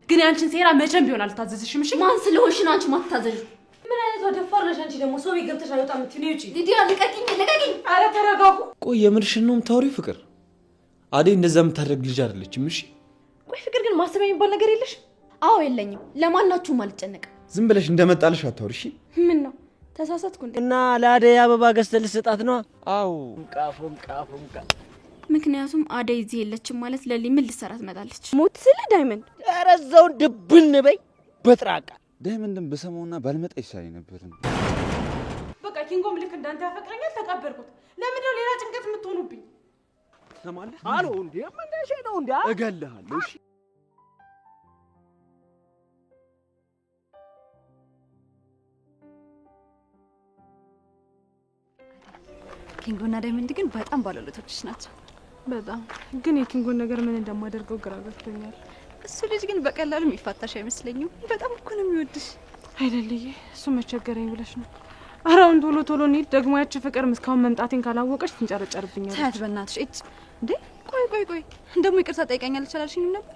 ግን ያንቺን ሴራ መቼም ቢሆን አልታዘዝሽም። እሺ ማን ስለሆንሽ ነው አንቺ ማትታዘዥ? ምን አይነት ደፋር ነሽ አንቺ? ደግሞ ሰው ቤት ገብተሽ አልወጣም የምትይው እጪ። ሊዲያ ልቀቂኝ! ኧረ ተረጋጉ። ቆይ የምርሽን ነው የምታወሪው? ፍቅር አደይ እንደዛ የምታደርግ ልጅ አይደለችም። እሺ ቆይ ፍቅር ግን ማሰብ የሚባል ነገር የለሽ? አዎ የለኝም። ለማናችሁም አልጨነቅም። ዝም ብለሽ እንደመጣልሽ አታውሪ። እሺ ምን ነው ተሳሳትኩ እንዴ? እና ለአደይ አበባ ገዝተህ ልትሰጣት ነው? አዎ ቃፉም ምክንያቱም አደይ እዚህ የለችም ማለት ለሊ ምን ልትሰራ ትመጣለች? ሞት ስለ ዳይመንድ ኧረ እዛው ድብን በይ በጥራቃ። ዳይመንድን በሰማውና ባልመጣ ይሻለኝ ነበር። በቃ ኪንጎም ልክ እንዳንተ ያፈቅረኛል፣ ተቀበልኩት። ለምን ነው ሌላ ጭንቀት የምትሆኑብኝ? ሰማለህ? አሎ እንዴ ምንድነሽ ነው እንዴ? እገልሃለሁ። እሺ ኪንጎና ዳይመንድ ግን በጣም ባለውለቶችሽ ናቸው። በጣም ግን የኪንጎን ነገር ምን እንደማደርገው ግራ ገብቶኛል። እሱ ልጅ ግን በቀላሉ የሚፋታሽ አይመስለኝም። በጣም እኮ ነው የሚወድሽ። አይደልዬ እሱ መቸገረኝ ብለሽ ነው? አራውን ቶሎ እንሂድ። ደግሞ ያቺ ፍቅር እስካሁን መምጣቴን ካላወቀች ትንጨረጨርብኛለች። ታያት በእናትሽ። እጭ እንዴ ቆይ ደግሞ ይቅርታ ጠይቀኛለች አላልሽኝም ነበር?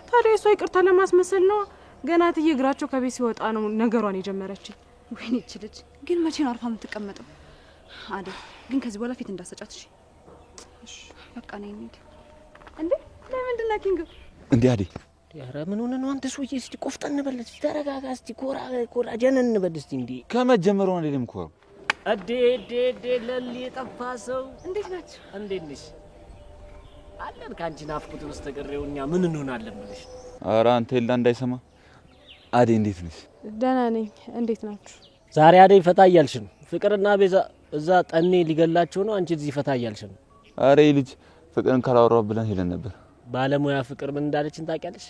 ታዲያ እሷ ይቅርታ ለማስመሰል ነው። ገና እትዬ እግራቸው ከቤት ሲወጣ ነው ነገሯን የጀመረችኝ። ወይኔ እቺ ልጅ ግን መቼ ነው አርፋ የምትቀመጠው? አዴ ግን ከዚህ በኋላ ፊት እንዳሰጫት እሺ? በቃ ነኝ እንዴ። እንዴ ለምንድን ነው ኪንጎ እንዴ አደይ? ኧረ ምን ሆነ ነው አንተ? ሰውዬ እስቲ ቆፍጠን በል እስቲ፣ ተረጋጋ እስቲ፣ ኮራ ጀነን በል እስቲ። እንዴ ከመጀመሩ ነው ለለም ኮራ አዴ ለሊ የጠፋ ሰው እንዴት ናችሁ? እንዴት ነሽ? አለን ካንቺ ናፍቁት በስተቀረው እኛ ምን እንሆናለን ብለሽ። ኧረ አንተ ይላ እንዳይሰማ። አደይ እንዴት ነሽ? ደህና ነኝ። እንዴት ናችሁ? ዛሬ አደይ ፈታ እያልሽ ነው። ፍቅርና ቤዛ እዛ ጠኔ ሊገላቸው ነው፣ አንቺ እዚህ ፈታ እያልሽ ነው። ኧረ ልጅ ፍቅርን ካላወራው ብለን ሄደን ነበር። ባለሙያ ፍቅር ምን እንዳለችን ታውቂያለሽ?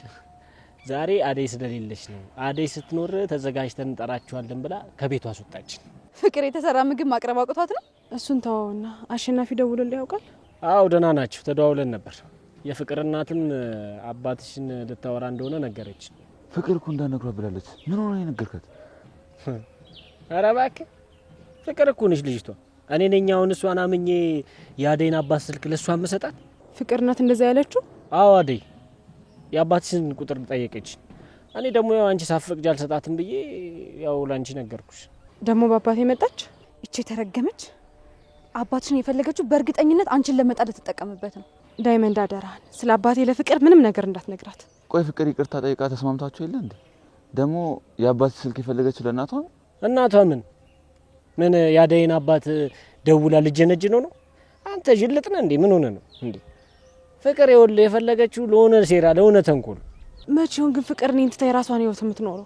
ዛሬ አደይ ስለሌለች ነው። አደይ ስትኖር ተዘጋጅተን እንጠራችኋለን ብላ ከቤቷ አስወጣችን። ፍቅር የተሰራ ምግብ ማቅረብ አቅቷት ነው? እሱን ተወውና አሸናፊ ደውሎልህ ያውቃል? አዎ ደህና ናቸው። ተደዋውለን ነበር። የፍቅር እናትም አባትሽን ልታወራ እንደሆነ ነገረች። ፍቅር እኮ እንዳነግሯት ብላለች። ምን ሆነ የነገርካት? ኧረ እባክህ ፍቅር እኮ ነች ልጅቷ። እኔ ነኝ አሁን እሷን አምኜ የአደይን አባት ስልክ ለሷ መሰጣት? ፍቅር ናት እንደዛ ያለችው? አዎ አደይ የአባትሽን ቁጥር ጠየቀች። እኔ ደግሞ ያው አንቺ ሳትፈቅጂ አልሰጣትም ብዬ ያው ላንቺ ነገርኩሽ። ደግሞ በአባቴ መጣች? እቺ ተረገመች። አባትሽን የፈለገችው በእርግጠኝነት አንቺን ለመጣል ትጠቀምበት ነው። ዳይመንድ አደራህን ስለ አባቴ ለፍቅር ምንም ነገር እንዳትነግራት። ቆይ ፍቅር ይቅርታ ጠይቃ ተስማምታችሁ የለ እንዴ? ደግሞ የአባት ስልክ የፈለገችው ለእናቷ ነው? እናቷ ምን ያደይን አባት ደውላ ልጅነጅ ነው? አንተ ጅልጥ ነህ እንዴ? ምን ሆነ ነው እንዴ? ፍቅር ይኸውልህ የፈለገችው ለሆነ ሴራ ለሆነ ተንኮል። መቼውን ግን ፍቅር እኔን ትታ የራሷን ህይወት የምትኖረው?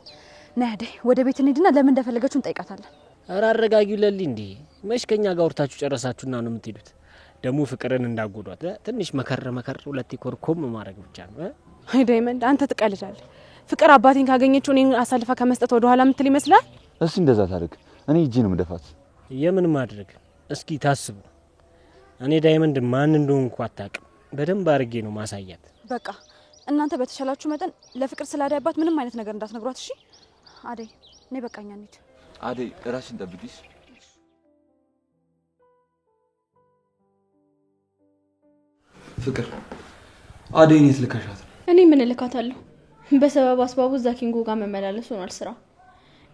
ነይ አደይ ወደ ቤት እንሂድና ለምን እንደፈለገችው እንጠይቃታለን። ኧረ አረጋጊው ለሊ። እንዴ መች ከኛ ጋር ወርታችሁ ጨረሳችሁና ነው የምትሄዱት? ደግሞ ፍቅርን እንዳጎዷት ትንሽ መከር ሁለት ኮርኮም ማድረግ ብቻ ነው። አይ ዳይመንድ አንተ ትቀልዳለህ። ፍቅር አባቴን ካገኘችው እኔን አሳልፋ ከመስጠት ወደ ኋላ የምትል ይመስላል? እሺ እንደዛ ታደርግ። እኔ እጄ ነው መደፋት። የምን ማድረግ? እስኪ ታስቡ። እኔ ዳይመንድ ማን እንደሆንኩ አታውቅም። በደንብ አድርጌ ነው ማሳያት። በቃ እናንተ በተሻላችሁ መጠን ለፍቅር ስላዳይ አባት ምንም አይነት ነገር እንዳትነግሯት እሺ? አደይ እኔ በቃኛ እንሂድ። አደይ ራስሽን ጠብቂሽ። ፍቅር አደይን የት ልከሻት ነው? እኔ ምን እልካታለሁ? በሰበብ አስባቡ እዛ ኪንጎ ጋር መመላለስ ሆኗል ስራው።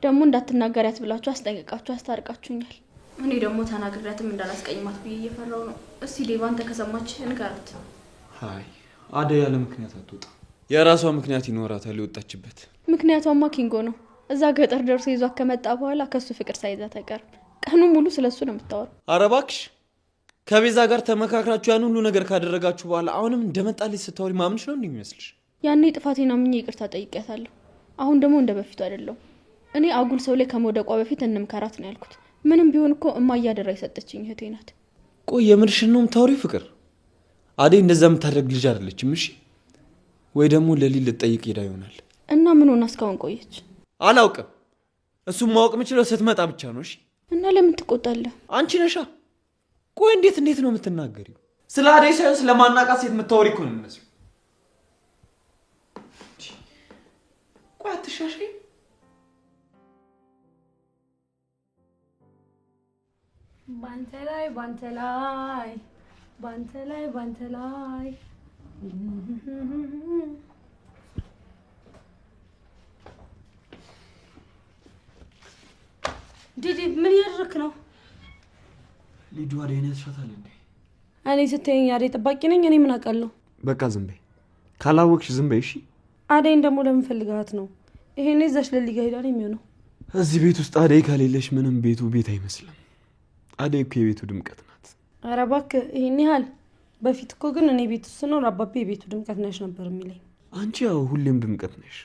ደግሞ እንዳትናገሪያት ብላችሁ አስጠንቅቃችሁ አስታርቃችሁኛል። እኔ ደግሞ ተናግሬያትም እንዳላስቀይማት ብዬ እየፈራው ነው። እስቲ ዴቫን ተከሰማች እንካራት። አይ አደይ ያለ ምክንያት አትወጣ። የራሷ ምክንያት ይኖራታል የወጣችበት። ምክንያቷማ ኪንጎ ነው። እዛ ገጠር ደርሶ ይዟት ከመጣ በኋላ ከሱ ፍቅር ሳይዛት አይቀርም። ቀኑ ሙሉ ስለሱ ነው የምታወራው። ኧረ እባክሽ ከቤዛ ጋር ተመካክራችሁ ያን ሁሉ ነገር ካደረጋችሁ በኋላ አሁንም እንደመጣልሽ ስታወሪ ማምንሽ ነው እንደሚመስልሽ? ያኔ ጥፋቴን አምኜ ይቅርታ ጠይቄያታለሁ። አሁን ደግሞ እንደበፊቱ አይደለም። እኔ አጉል ሰው ላይ ከመውደቋ በፊት እንምከራት ነው ያልኩት። ምንም ቢሆን እኮ እማያደራ የሰጠችኝ እህቴ ናት። ቆይ የምርሽን ነው የምታወሪው? ፍቅር አደይ እንደዛ የምታደርግ ልጅ አይደለችም። እሺ ወይ ደግሞ ለሊል ልትጠይቅ ሄዳ ይሆናል። እና ምን ሆና እስካሁን ቆየች? አላውቅም። እሱም ማወቅ የምችለው ስትመጣ ብቻ ነው። እሺ እና ለምን ትቆጣለህ? አንቺ ነሻ። ቆይ እንዴት ነው የምትናገሪው? ስለ አደይ ሳይሆን ስለማናቃት ሴት የምታወሪ እኮ ነው የሚመስለው። ቆይ አትሻሽይ። ባንተ ላይ ባንተ ላይ ባንተ ላይ ባንተ ላይ ሆነክ ነው? ልጁ አደይን ያስሻታል እንዴ? እኔ ስትይኝ አደይ ጠባቂ ነኝ? እኔ ምን አውቃለሁ? በቃ ዝም በይ። ካላወቅሽ ዝም በይ እሺ። አደይን ደግሞ ለምን ፈልጋት ነው? ይሄኔ እዛች ለሊ ጋር ሄዳ ነው የሚሆነው። እዚህ ቤት ውስጥ አደይ ከሌለሽ ምንም ቤቱ ቤት አይመስልም። አደይ እኮ የቤቱ ድምቀት ናት። ኧረ እባክህ ይሄን ያህል። በፊት እኮ ግን እኔ ቤት ውስጥ ነው አባቤ የቤቱ ድምቀት ነሽ ነበር የሚለኝ። አንቺ ያው ሁሌም ድምቀት ነሽ።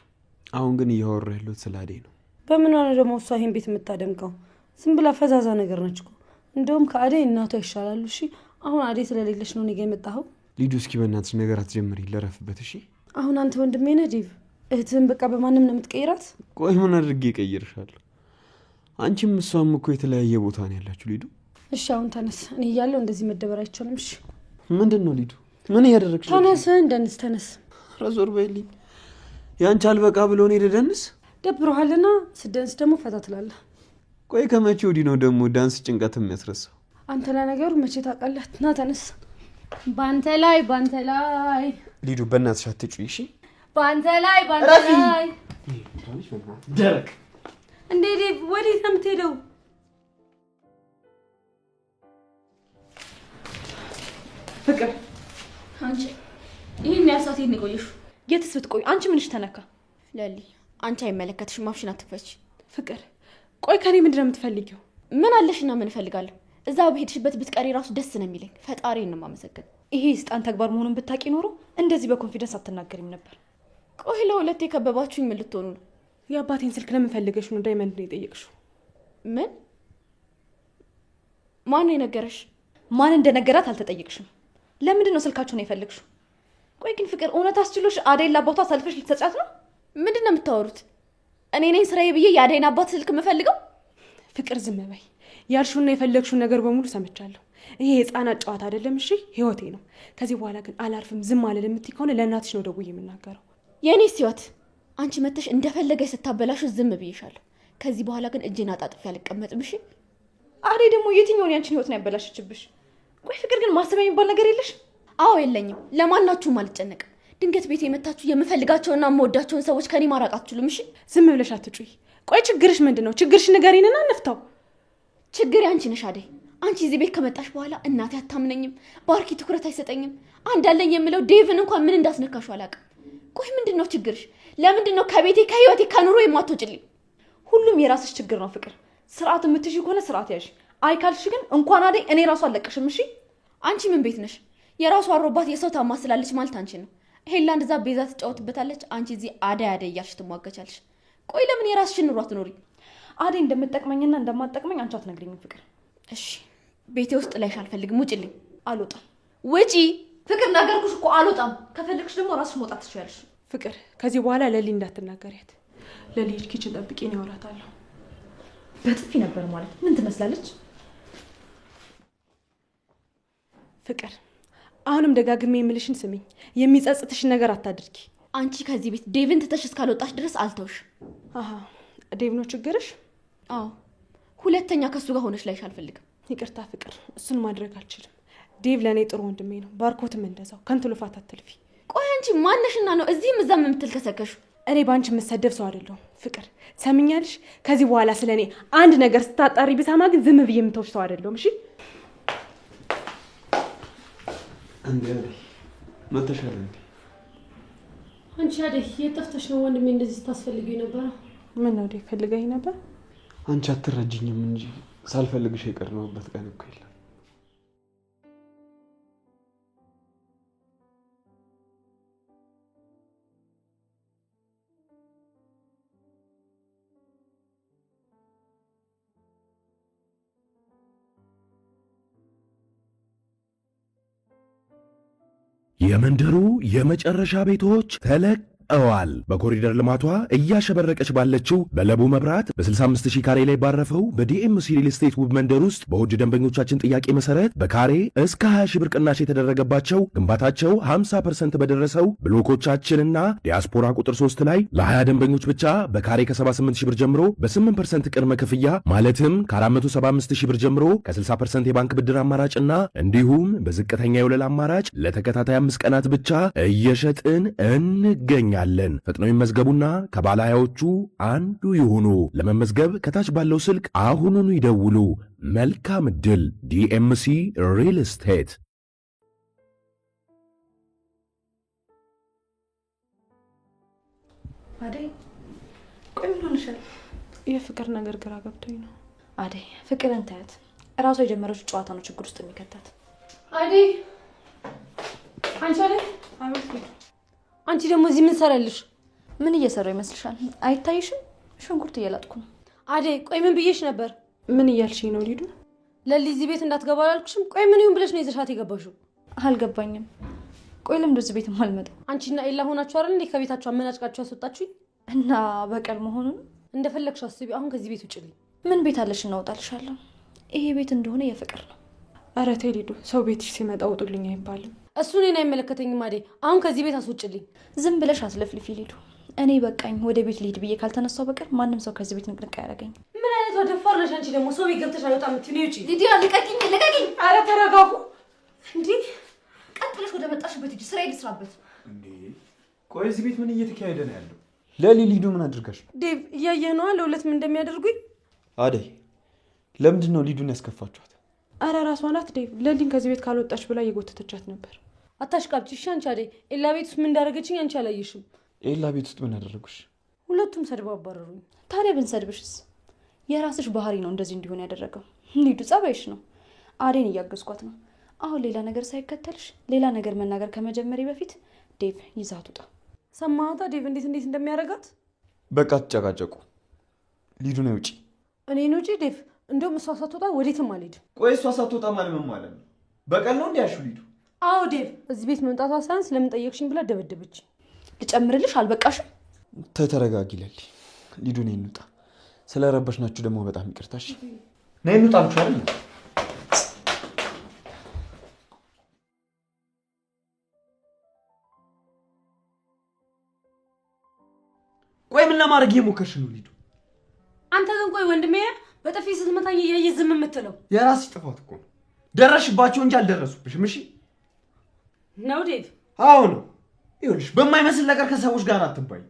አሁን ግን እያወራ ያለሁት ስለ አደይ ነው። በምን ሆነ ደግሞ እሷ ይሄን ቤት የምታደምቀው? ዝም ብላ ፈዛዛ ነገር ነች እኮ። እንደውም ከአደይ እናቷ ይሻላሉ። እሺ አሁን አደይ ስለሌለሽ ነው እኔ ጋር የመጣኸው? ሊዱ እስኪ በእናትሽ ነገር አትጀምሪ፣ ለረፍበት እሺ። አሁን አንተ ወንድሜ ነህ ዴቭ። እህትህን በቃ በማንም ነው የምትቀይራት? ቆይ ምን አድርጌ እቀይርሻለሁ? አንቺም እሷም እኮ የተለያየ ቦታ ነው ያላችሁ ሊዱ። እሺ አሁን ተነስ። እኔ እያለሁ እንደዚህ መደበር አይቻልም። እሺ ምንድን ነው ሊዱ? ምን እያደረግሽ ነው? ተነስ፣ እንደንስ ተነስ። ዞር በይልኝ። ያንቺ አልበቃ ብሎ እኔ ልደንስ? ደብሮሃልና ስደንስ ደግሞ ፈታ ትላለህ። ቆይ ከመቼ ወዲህ ነው ደግሞ ዳንስ ጭንቀት የሚያስረሳው? አንተ ለነገሩ መቼ ታውቃለህ? ና ተነስ። ባንተ ላይ ሊዱ በእናትሽ አትጩይ እሺ። ባንተ ላይ ደረቅ እንዴ ዴቭ፣ ወዴት ነው የምትሄደው? ፍቅር አንቺ ይሄን ያሳት ነው የቆየሽው? የትስ ብትቆይ አንቺ ምንሽ ተነካ? ለሊ አንቺ አይመለከትሽም። አፍሽን አትክፈች። ፍቅር ቆይ ከኔ ምንድነው የምትፈልጊው? ምን አለሽና ምን እፈልጋለሁ? እዛ በሄድሽበት ብትቀሪ ራሱ ደስ ነው የሚለኝ። ፈጣሪን ነው የማመሰግነው። ይሄ የስጣን ተግባር መሆኑን ብታቂ ኖሮ እንደዚህ በኮንፊደንስ አትናገሪም ነበር። ቆይ ለሁለት የከበባችሁኝ ምን ልትሆኑ ነው? የአባቴን ስልክ ለምን ፈልገሽ ነው ዳይመንድ ነው የጠየቅሽው? ምን? ማን ነው የነገረሽ? ማን እንደነገራት አልተጠየቅሽም። ለምንድን ነው ስልካችሁን የፈለግሽው? ቆይ ግን ፍቅር እውነት አስችሎሽ አደይን ለአባቷ ሰልፈሽ ልትሰጫት ነው? ምንድን ነው የምታወሩት? እኔ ነኝ ስራዬ ብዬ የአደይን አባት ስልክ የምፈልገው? ፍቅር ዝም በይ። ያልሽውና የፈለግሽውን ነገር በሙሉ ሰምቻለሁ። ይሄ የህፃናት ጨዋታ አይደለም እሺ፣ ህይወቴ ነው። ከዚህ በኋላ ግን አላርፍም፣ ዝም አልል የምትይ ከሆነ ለእናትሽ ነው ደውዬ የምናገረው። የእኔስ ህይወት አንቺ መተሽ እንደፈለገሽ ስታበላሹ ዝም ብዬሻለሁ። ከዚህ በኋላ ግን እጄን አጣጥፌ አልቀመጥም እሺ። አደይ ደግሞ የትኛውን ያንቺን ህይወት ነው ያበላሸችብሽ? ቆይ ፍቅር ግን ማሰቢያ የሚባል ነገር የለሽ? አዎ የለኝም። ለማናችሁም አልጨነቅም። ድንገት ቤት የመታችሁ የምፈልጋቸውና የምወዳቸውን ሰዎች ከኔ ማራቅ አትችሉም እሺ። ዝም ብለሽ አትጩይ። ቆይ ችግርሽ ምንድን ነው? ችግርሽ ንገሪንና እንፍታው። ችግር አንቺ ነሽ አደይ። አንቺ እዚህ ቤት ከመጣሽ በኋላ እናቴ አታምነኝም፣ ባርኪ ትኩረት አይሰጠኝም። አንዳለኝ የምለው ዴቭን እንኳን ምን እንዳስነካሹ አላውቅም። ቆይ ምንድን ነው ችግርሽ? ለምንድን ነው ከቤቴ ከህይወቴ ከኑሮ የማትወጪልኝ? ሁሉም የራስሽ ችግር ነው ፍቅር። ስርዓት የምትሽ ከሆነ ስርዓት ያዥ። አይ ካልሽ ግን እንኳን አደይ እኔ ራሱ አለቅሽም እሺ። አንቺ ምን ቤት ነሽ? የራሱ አሮባት የሰው ታማስላለች ማለት አንቺ ነው። ሄላንድ እዛ ቤዛ ትጫወትበታለች፣ አንቺ እዚህ አደይ አደይ እያልሽ ትሟገቻለሽ። ቆይ ለምን የራስሽን ኑሮ አትኖሪ? አደይ እንደምትጠቅመኝና እንደማትጠቅመኝ አንቺ አትነግሪኝም ፍቅር። እሺ ቤቴ ውስጥ ላይሽ አልፈልግም፣ ውጪልኝ። አልወጣም። ውጪ ፍቅር፣ ነገርኩሽ እኮ አልወጣም። ከፈለግሽ ደግሞ ራስሽ መውጣት ትችያለሽ። ፍቅር ከዚህ በኋላ ለሊ እንዳትናገሪያት። ለሊ ኪችን ጠብቂኝ፣ ያወራታለሁ። በጥፊ ነበር ማለት ምን ትመስላለች? ፍቅር አሁንም ደጋግሜ የምልሽን ስሚኝ። የሚጸጽትሽን ነገር አታድርጊ። አንቺ ከዚህ ቤት ዴቭን ትተሽ እስካልወጣሽ ድረስ አልተውሽ። አሃ ዴቭ ነው ችግርሽ? አዎ ሁለተኛ ከሱ ጋር ሆነሽ ላይሽ አልፈልግም። ይቅርታ ፍቅር፣ እሱን ማድረግ አልችልም። ዴቭ ለእኔ ጥሩ ወንድሜ ነው። ባርኮትም እንደዛው። ከንቱ ልፋት አትልፊ። ቆይ አንቺ ማነሽና ነው እዚህም እዛም የምትልከሰከሹ? እኔ በአንቺ የምሰደብ ሰው አይደለሁም ፍቅር፣ ሰምኛልሽ? ከዚህ በኋላ ስለ እኔ አንድ ነገር ስታጣሪ ብሰማ ግን ዝም ብዬ የምተውሽ ሰው አይደለሁም እሺ። እንዴ መተሻለ እንዴ? አንቺ አደይ የጠፍተሽ ነው? ወንድሜ እንደዚህ ስታስፈልጊው ነበር። ምን ነው ዴቭ ፈልገኝ ነበር? አንቺ አትረጅኝም እንጂ ሳልፈልግሽ የቀረነውበት ቀን እኮ የለም። የመንደሩ የመጨረሻ ቤቶች ተለቀዋል። በኮሪደር ልማቷ እያሸበረቀች ባለችው በለቡ መብራት በ65000 ካሬ ላይ ባረፈው በዲኤምሲ ሪል ስቴት ውብ መንደር ውስጥ በውድ ደንበኞቻችን ጥያቄ መሰረት በካሬ እስከ 20 ሺህ ብር ቅናሽ የተደረገባቸው ግንባታቸው 50% በደረሰው ብሎኮቻችንና ዲያስፖራ ቁጥር 3 ላይ ለ20 ደንበኞች ብቻ በካሬ ከ78 ሺህ ብር ጀምሮ በ8% ቅድመ ክፍያ ማለትም ከ475 ሺህ ብር ጀምሮ ከ60% የባንክ ብድር አማራጭና እንዲሁም በዝቅተኛ የወለል አማራጭ ለተከታታይ 5 ቀናት ብቻ እየሸጥን እንገኛለን። እንጠይቃለን። ፈጥነው ይመዝገቡና ከባለሃያዎቹ አንዱ ይሁኑ። ለመመዝገብ ከታች ባለው ስልክ አሁኑኑ ይደውሉ። መልካም ዕድል። ዲኤምሲ ሪል ስቴት። አደይ ቆይ ምን ሆነሻል? የፍቅር ነገር ግራ ገብቶኝ ነው። አደይ ፍቅርን ታያት። እራሷ የጀመረችው ጨዋታ ነው ችግር ውስጥ የሚከታት። አደይ አንቺ አደይ፣ አንቺ ደግሞ እዚህ ምን ሰራልሽ? ምን እየሰራው ይመስልሻል? አይታይሽም? ሽንኩርት እየላጥኩ ነው። አደይ ቆይ ምን ብዬሽ ነበር? ምን እያልሽኝ ነው ሊዱ? ለሊ እዚህ ቤት እንዳትገባ አላልኩሽም? ቆይ ምን ይሁን ብለሽ ነው ይዘሻት የገባሽው? አልገባኝም። ቆይ ለምን እዚህ ቤት አልመጣም? አንቺና ኤላ ሆናችሁ አይደል እንዴ ከቤታችሁ አመናጭቃችሁ ያስወጣችሁኝ? እና በቀል መሆኑን እንደፈለግሽ አስቢ። አሁን ከዚህ ቤት ውጭልኝ። ምን ቤት አለሽ? እናወጣልሻለሁ። ይሄ ቤት እንደሆነ የፍቅር ነው። ኧረ ተይ ሊዱ፣ ሰው ቤትሽ ሲመጣ ውጡልኝ አይባልም። እሱ እኔን አይመለከተኝም። አደይ አሁን ከዚህ ቤት አስወጭልኝ። ዝም ብለሽ አትለፍልፊ ሊዱ። እኔ በቃኝ ወደ ቤት ልሂድ ብዬ ካልተነሳው በቀር ማንም ሰው ከዚህ ቤት ንቅንቅ አያደርገኝ። ምን አይነት ደፋር ነሽ አንቺ! ደግሞ ሰው ቤት ገብተሽ አይወጣም የምትይው ነው። ውጪ ሊዲያ፣ ልቀቂኝ፣ ልቀቂኝ! ኧረ ተረጋጉ እንዴ! ቀጥ ብለሽ ወደ መጣሽበት ሂጂ፣ ስራ ይልስራበት። እንዴ ቆይ እዚህ ቤት ምን እየተካሄደ ነው ያለው? ለሊ ሊዱ ምን አድርጋሽ? ዴቭ እያየህ ነዋ ለሁለት ምን እንደሚያደርጉኝ። አደይ ለምንድን ነው ሊዱን ያስከፋችኋት? አረ ራሷ ናት ዴቭ። ለሊን ከዚህ ቤት ካልወጣች ብላ እየጎተተቻት ነበር። አታሽቃብጪ እሺ። አንቺ አደይ ኤላ ቤት ውስጥ ምን እንዳደረገችኝ አንቺ አላየሽም? ኤላ ቤት ውስጥ ምን አደረጉሽ? ሁለቱም ሰድበው አባረሩኝ። ታዲያ ብንሰድብሽስ? የራስሽ ባህሪ ነው እንደዚህ እንዲሆን ያደረገው። ሊዱ ጸባይሽ ነው። አደይን እያገዝኳት ነው። አሁን ሌላ ነገር ሳይከተልሽ ሌላ ነገር መናገር ከመጀመሪ በፊት ዴቭ ይዛት ውጣ። ሰማሃታ ዴቭ እንዴት እንደሚያደርጋት። በቃ ትጨቃጨቁ። ሊዱ ነው ውጪ። እኔን ውጪ ዴቭ። እንደውም እሷ ሳትወጣ ወዴትም አልሄድም። ቆይ እሷ ሳትወጣ ማለት ምን ማለት ነው? በቀል ነው እንዲያሹ ሊዱ? አዎ ዴቭ፣ እዚህ ቤት መምጣቷ ሳያንስ ለምን ጠየቅሽኝ ብላ ደበደበች። ልጨምርልሽ? አልበቃሽም? ተረጋጊ ለሊ። ሊዱ ነይ እንውጣ። ስለረበሽናችሁ ደግሞ በጣም ይቅርታ። እሺ ነይ እንውጣ አልኩሽ አይደል? ቆይ ምን ለማድረግ እየሞከርሽ ነው ሊዱ? አንተ ግን ቆይ ወንድሜ በጥፊ ስትመታኝ እያየህ ዝም የምትለው የራስሽ ጥፋት እኮ ነው። ደረስሽባቸው እንጂ አልደረሱብሽም። እሺ ነው ዴቭ? አዎ ነው። ይኸውልሽ በማይመስል ነገር ከሰዎች ጋር አትባይ።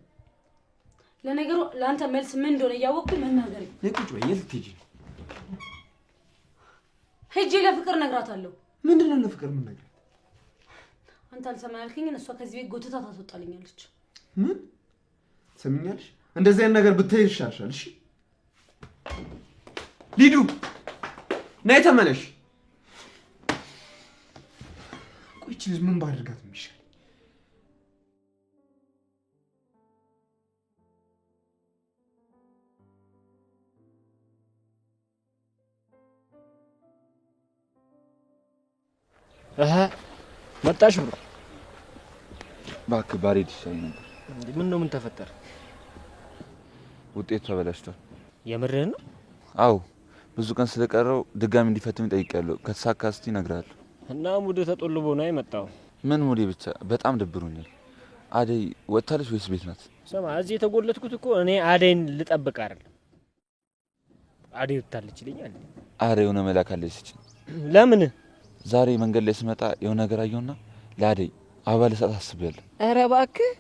ለነገሩ ለአንተ መልስ ምን እንደሆነ እያወቅኩኝ መናገር። ቁጭ በይ። የት ልትሄጂ ነው? ሂጅ ለፍቅር እነግራታለሁ። ምንድን ነው ለፍቅር ምን ነገር? አንተ አልሰማ ያልከኝን እሷ ከዚህ ቤት ጎትታ ታስወጣልኛለች። ምን ሰምኛለሽ? እንደዚህ አይነት ነገር ብትሄድ ይሻልሻል። እሺ ሊዱ ነይ ተመለሽ። ቆይ እቺ ልጅ ምን ባደርጋት የሚሻል? መጣሽ ብሎ እባክህ ባሬድ ይሻል ነበር። ምን ነው? ምን ተፈጠረ? ውጤቱ ተበላሽቷል። የምርህን ነው? አዎ ብዙ ቀን ስለቀረው ድጋሚ እንዲፈትም ጠይቄያለሁ። ከተሳካ እስቲ እነግርሃለሁ። እና ሙድ ተጦልቦ ነው የመጣው? ምን ሙዴ ብቻ በጣም ደብሮኛል። አደይ ወጥታለች ወይስ ቤት ናት? ስማ እዚህ የተጎለትኩት እኮ እኔ አደይን ልጠብቅ አይደለም። አደይ ወጥታለች ይለኛል። አረ የሆነ መላክ አለች። ለምን? ዛሬ መንገድ ላይ ስመጣ የሆነ ነገር አየሁና ለአደይ አበባ ልሰጣት አስቤያለሁ። ኧረ እባክህ!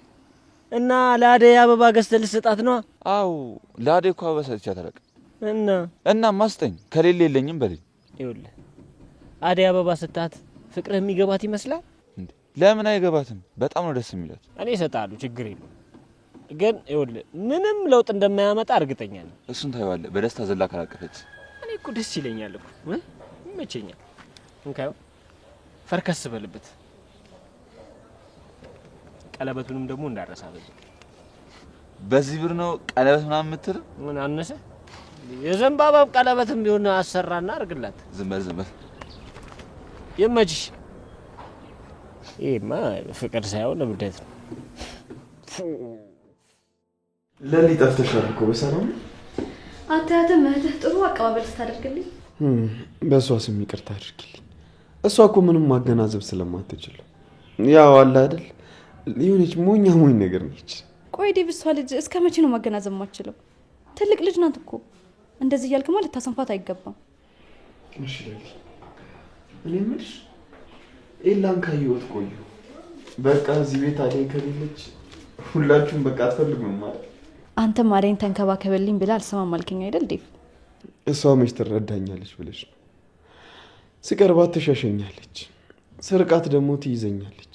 እና ለአደይ አበባ ገዝተህ ልትሰጣት ነው? አዎ ለአደይ እኮ አበባ ሰጥቻት አላውቅም። እና ማስጠኝ ከሌለ የለኝም በለኝ። ይኸውልህ አደይ አበባ ስጣት ፍቅርህ የሚገባት ይመስላል እንዴ? ለምን አይገባትም? በጣም ነው ደስ የሚላት። እኔ እሰጥሃለሁ፣ ችግር የለውም። ግን ይኸውልህ ምንም ለውጥ እንደማያመጣ እርግጠኛ ነኝ። እሱን ታይዋለህ። በደስታ ዘላ ካላቀፈች እኔ እኮ ደስ ይለኛል እኮ ይመቸኛል። እንካየው ፈርከስ በልበት። ቀለበቱንም ደግሞ እንዳረሳ በዚህ ብር ነው ቀለበት ምናምን የምትል? ምን አነሰ? የዘንባባ ቀለበትም ቢሆን አሰራና አርግላት። ዝም በል ይመችሽ። ይሄማ ፍቅር ሳይሆን እብደት ነው። ለሊ ጠፍተሻል እኮ በሰላም አታያትም? እህትህ ጥሩ አቀባበል ስታደርግልኝ በእሷ ስም ይቅርታ አድርጊልኝ። እሷ እኮ ምንም ማገናዘብ ስለማትችል ያው አለ አይደል የሆነች ሞኝ ነገር ነች። ቆይ ዴቭ፣ እሷ ልጅ እስከ መቼ ነው ማገናዘብ ማችለው? ትልቅ ልጅ ናት እኮ። እንደዚህ እያልክማ ልታሰንፋት አይገባም። እሺ ለሊ፣ እኔ የምልሽ ኤላን ካየሁት ቆየሁ። በቃ እዚህ ቤት አደይ ከሌለች ሁላችሁም በቃ አትፈልጉም ማለት? አንተም አደይን ተንከባከበልኝ ብላ አልሰማም አልከኝ አይደል ዴቭ? እሷ መች ትረዳኛለች ብለሽ ነው? ስቀርባት ትሸሸኛለች፣ ስርቃት ደግሞ ትይዘኛለች።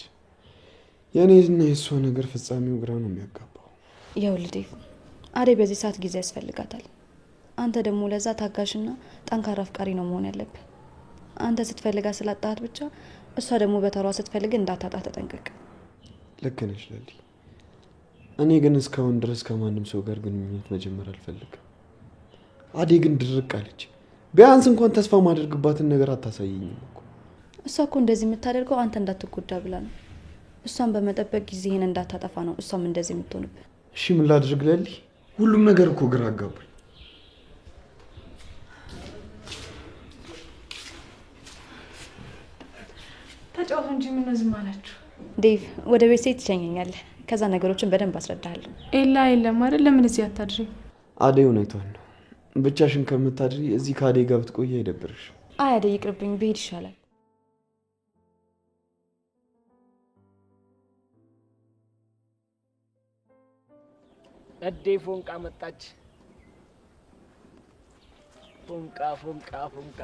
የእኔና የእሷ ነገር ፍጻሜው ግራ ነው የሚያጋባው። ይኸውልህ ዴቭ፣ አደይ በዚህ ሰዓት ጊዜ ያስፈልጋታል። አንተ ደግሞ ለዛ ታጋሽና ጠንካራ አፍቃሪ ነው መሆን ያለብህ። አንተ ስትፈልጋ ስላጣሃት ብቻ እሷ ደግሞ በተሯ ስትፈልግ እንዳታጣ ተጠንቀቅ። ልክ ነሽ ለሊ። እኔ ግን እስካሁን ድረስ ከማንም ሰው ጋር ግንኙነት መጀመር አልፈልግም። አደይ ግን ድርቅ አለች። ቢያንስ እንኳን ተስፋ ማድረግባትን ነገር አታሳየኝም እኮ። እሷ እኮ እንደዚህ የምታደርገው አንተ እንዳትጎዳ ብላ ነው። እሷን በመጠበቅ ጊዜህን እንዳታጠፋ ነው እሷም እንደዚህ የምትሆንብህ። እሺ ምን ላድርግ ለሊ? ሁሉም ነገር እኮ ግራ አጋባኝ። ተጫወቱ እንጂ ምን ዝም አላችሁ? ዴቭ ወደ ቤት ሴት ትሸኘኛለህ። ከዛ ነገሮችን በደንብ አስረዳሃለሁ። ኤላ የለም አይደል? ለምን እዚህ አታድሪ? አደይ እውነቷን ነው። ብቻሽን ከምታድሪ እዚህ ከአደይ ጋር ብትቆይ አይደብርሽ? አይ አደይ ይቅርብኝ፣ ብሄድ ይሻላል። እዴ ፎንቃ መጣች። ፎንቃ ፎንቃ ፎንቃ።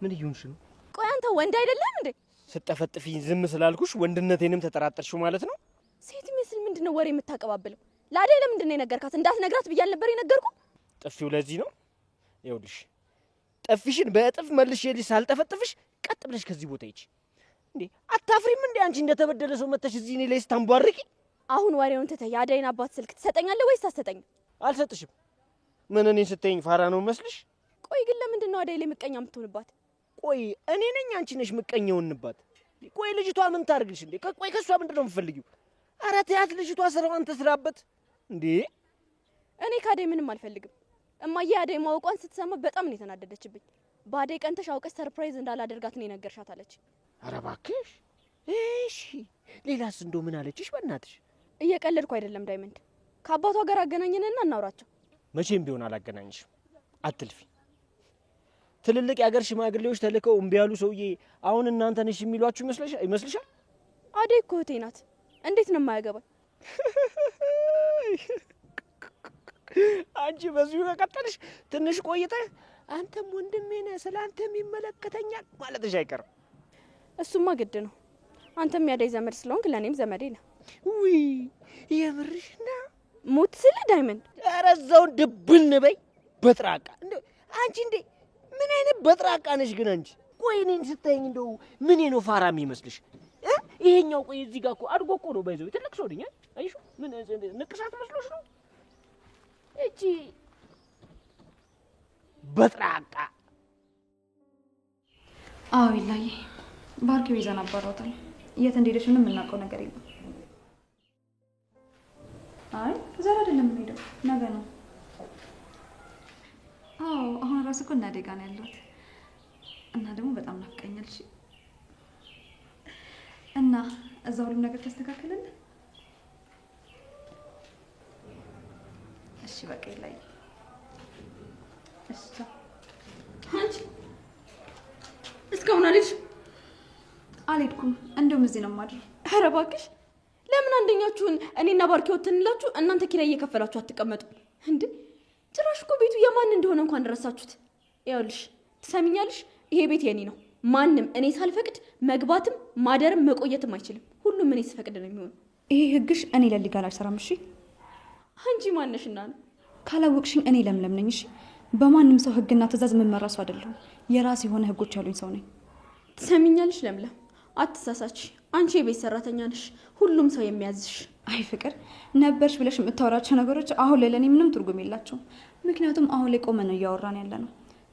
ምን እየሆንሽ ነው? ቆይ አንተ ወንድ አይደለም እንዴ? ስጠፈጥፊኝ ዝም ስላልኩሽ ወንድነቴንም ተጠራጠርሽው ማለት ነው? ሴት ምስል ምንድነው ወሬ የምታቀባብለው? ለአደይ ለምንድን ነው የነገርካት? እንዳትነግራት ብያል ነበር የነገርኩ። ጥፊው ለዚህ ነው። ይኸውልሽ ጥፊሽን በእጥፍ መልሼ ሳልጠፈጥፍሽ ቀጥ ብለሽ ከዚህ ቦታ ሂጂ። እንዴ አታፍሪም እንዴ አንቺ እንደተበደለ ሰው መተሽ እዚህ እኔ ላይ ስታንቧርቂ? አሁን ወሬውን ትተህ የአደይን አባት ስልክ ትሰጠኛለህ ወይስ አትሰጠኝም? አልሰጥሽም። ምን እኔን ስትይኝ ፋራ ነው መስልሽ? ቆይ ግን ለምንድን ነው አደይ ላይ ምቀኛ የምትሆንባት? ቆይ እኔ ነኝ አንቺ ነሽ ምቀኛውንባት? ቆይ ልጅቷ ምን ታርግልሽ እንዴ? ቆይ ከሷ ምንድነው የምትፈልጊው? ኧረ ተያት፣ ልጅቷ ስራዋን ትስራበት እንዴ። እኔ ከአደይ ምንም አልፈልግም። እማዬ አደይ ማወቋን ስትሰማ በጣም ነው የተናደደችብኝ። በአደይ ቀንተሽ አውቀሽ ሰርፕራይዝ እንዳላደርጋት ነው የነገርሻት አለች። ኧረ እባክሽ። እሺ ሌላስ እንደው ምን አለችሽ? በእናትሽ እየቀለድኩ አይደለም ዳይመንድ። ከአባቷ ጋር አገናኝንና እናውራቸው። መቼም ቢሆን አላገናኝሽም። አትልፊ። ትልልቅ የአገር ሽማግሌዎች ተልከው እምቢ ያሉ ሰውዬ አሁን እናንተ ነሽ የሚሏችሁ ይመስልሻል? አደይ እኮ እህቴ ናት። እንዴት ነው የማያገባኝ? አንቺ በዚሁ ከቀጠልሽ ትንሽ ቆይተህ አንተም ወንድሜ ነህ ስለአንተም ይመለከተኛል ማለትሽ አይቀርም። እሱማ ግድ ነው። አንተም ያደይ ዘመድ ስለሆንክ ለእኔም ዘመዴ ነህ። ውይ የምርሽና ሙት ስለ ዳይመንድ። ኧረ እዛውን ድብን በይ በጥራቃ። እንደው አንቺ እንዴ ምን አይነት በጥራቃ ነሽ ግን አንቺ? ቆይ እኔን ስታይኝ እንደው ምን ነው ፋራ የሚመስልሽ? ይሄኛው ቆይ እዚህ ጋር እኮ አድጎ እኮ ነው ባይዘው ትልቅ ሰው ነኝ። አይሹ ምን ንቅሳት መስሎሽ ነው? እቺ በጥራቃ። አዎ ይላይ ባርኪ ቤዛን አባሯታል። የት እንደሄደች ምንም የምናውቀው ነገር የለም። አይ ዛሬ አይደለም የምንሄደው፣ ነገ ነው። አዎ አሁን ራስ እኮ እናቴ ጋር ነው ያለሁት እና ደግሞ በጣም ናፍቀኛል። እሺ እና እዛ ሁሉም ነገር ተስተካከለልን? እሺ በቃ ይላይ። እሺ አንቺ እስካሁን አልሄድኩም። እንደውም እዚህ ነው የማድረው። ኧረ እባክሽ ለምን አንደኛችሁን እኔና ባርኪ ወጥንላችሁ እናንተ ኪራይ እየከፈላችሁ አትቀመጡ እንዴ? ጭራሽ እኮ ቤቱ የማን እንደሆነ እንኳን ረሳችሁት። ይኸውልሽ ትሰሚኛለሽ፣ ይሄ ቤት የኔ ነው። ማንም እኔ ሳልፈቅድ መግባትም ማደርም መቆየትም አይችልም። ሁሉም እኔ ስፈቅድ ነው የሚሆነው። ይሄ ህግሽ እኔ ለሊ ጋር አልሰራም። እሺ አንቺ ማነሽና ነው? ካላወቅሽኝ እኔ ለምለም ነኝ። እሺ በማንም ሰው ህግና ትእዛዝ የምመራ ሰው አይደለሁም። የራስ የሆነ ህጎች ያሉኝ ሰው ነኝ። ትሰሚኛለሽ ለምለም፣ አትሳሳች። አንቺ የቤት ሰራተኛ ነሽ፣ ሁሉም ሰው የሚያዝሽ። አይ ፍቅር ነበርሽ ብለሽ የምታወራቸው ነገሮች አሁን ላይ ለእኔ ምንም ትርጉም የላቸውም። ምክንያቱም አሁን ላይ ቆመን ነው እያወራን ያለ ነው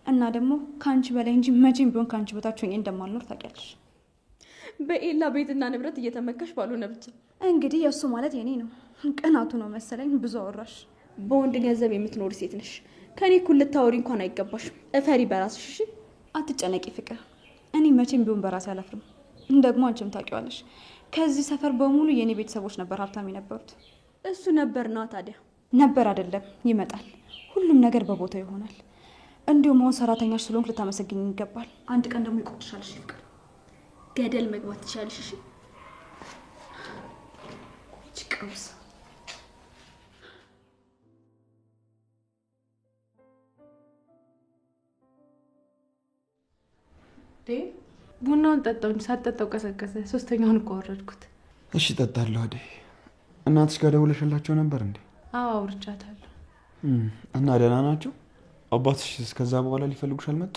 እና ደግሞ ከአንቺ በላይ እንጂ መቼም ቢሆን ከአንቺ በታች ሆኜ እንደማልኖር ታውቂያለሽ። በኤላ ቤትና ንብረት እየተመካሽ ባልሆነ ብቻ። እንግዲህ የእሱ ማለት የኔ ነው። ቅናቱ ነው መሰለኝ። ብዙ አወራሽ። በወንድ ገንዘብ የምትኖር ሴት ነሽ። ከኔ እኩል ልታወሪ እንኳን አይገባሽም። እፈሪ በራስሽ። እሺ አትጨነቂ ፍቅር። እኔ መቼም ቢሆን በራሴ አላፍርም። ደግሞ አንቺም ታውቂዋለሽ፣ ከዚህ ሰፈር በሙሉ የኔ ቤተሰቦች ነበር ሀብታም የነበሩት። እሱ ነበርና ታዲያ ነበር አይደለም፣ ይመጣል። ሁሉም ነገር በቦታው ይሆናል። እንዲሁም አሁን ሰራተኛሽ ስለሆንክ ልታመሰግኝ ይገባል። አንድ ቀን ደግሞ ይቆጥሻል። እሺ ፍቅር፣ ገደል መግባት ትችላለሽ። እሺ ጎበዝ። ቡናውን ጠጣው እንጂ ሳትጠጣው ቀሰቀሰ። ሶስተኛውን እኮ አወረድኩት። እሺ እጠጣለሁ። አደይ እናትሽ ጋር ደውለሽላቸው ነበር እንዴ? አዎ አውርቻታለሁ። እና ደህና ናቸው? አባትሽ እስከዛ በኋላ ሊፈልጉሽ አልመጡ?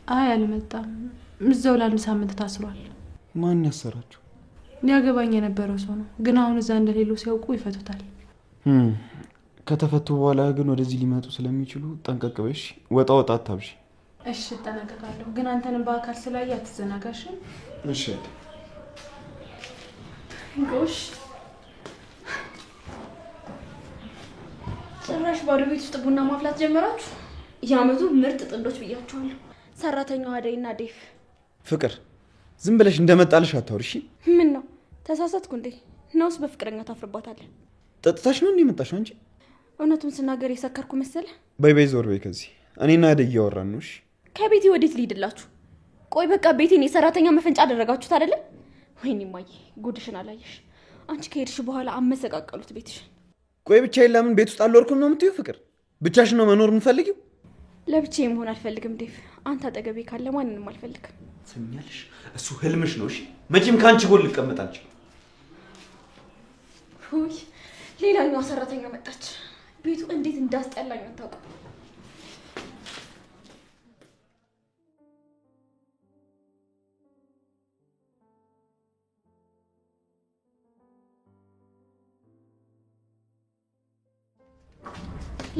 አይ አልመጣም። እዛው ለአንድ ሳምንት ታስሯል። ማን ያሰራቸው? ሊያገባኝ የነበረው ሰው ነው፣ ግን አሁን እዛ እንደሌሉ ሲያውቁ ይፈቱታል። ከተፈቱ በኋላ ግን ወደዚህ ሊመጡ ስለሚችሉ ጠንቀቅ በይ። ወጣ ወጣ አታብሺ። እሺ እጠነቀቃለሁ፣ ግን አንተንም በአካል ስላየ አትዘናጋሽ። እሺ ጎሽ ጭራሽ ባዶ ቤት ውስጥ ቡና ማፍላት ጀመራችሁ። የአመቱ ምርጥ ጥንዶች ብያችኋለሁ። ሰራተኛዋ አደይና ዴቭ። ፍቅር ዝም ብለሽ እንደመጣልሽ አታውሪ እሺ። ምን ነው ተሳሳትኩ እንዴ? ነውስ በፍቅረኛ ታፍርባታለህ? ጠጥታሽ ነው እንዴ መጣሽ አንቺ? እውነቱን ስናገር የሰከርኩ መሰለ? በይ በይ ዞር በይ ከዚህ። እኔና አደይ እያወራን ነው። እሺ ከቤቴ ወዴት ልሂድላችሁ? ቆይ በቃ ቤቴን የሰራተኛ መፈንጫ አደረጋችሁት አይደለ? ወይኔ ማዬ ጉድሽን አላየሽ። አንቺ ከሄድሽ በኋላ አመሰቃቀሉት ቤትሽን። ቆይ ብቻዬን ለምን ቤት ውስጥ አልወርኩም ነው የምትይው? ፍቅር ብቻሽን ነው መኖር የምትፈልጊው? ለብቻዬ መሆን አልፈልግም ዴቭ። አንተ አጠገቤ ካለ ማንንም አልፈልግም። ትሰሚኛለሽ? እሱ ህልምሽ ነው። እሺ መቼም ከአንቺ ጎን ልቀመጥ አልችልም። ውይ ሌላኛዋ ሰራተኛ መጣች። ቤቱ እንዴት እንዳስጠላኝ አታውቅም።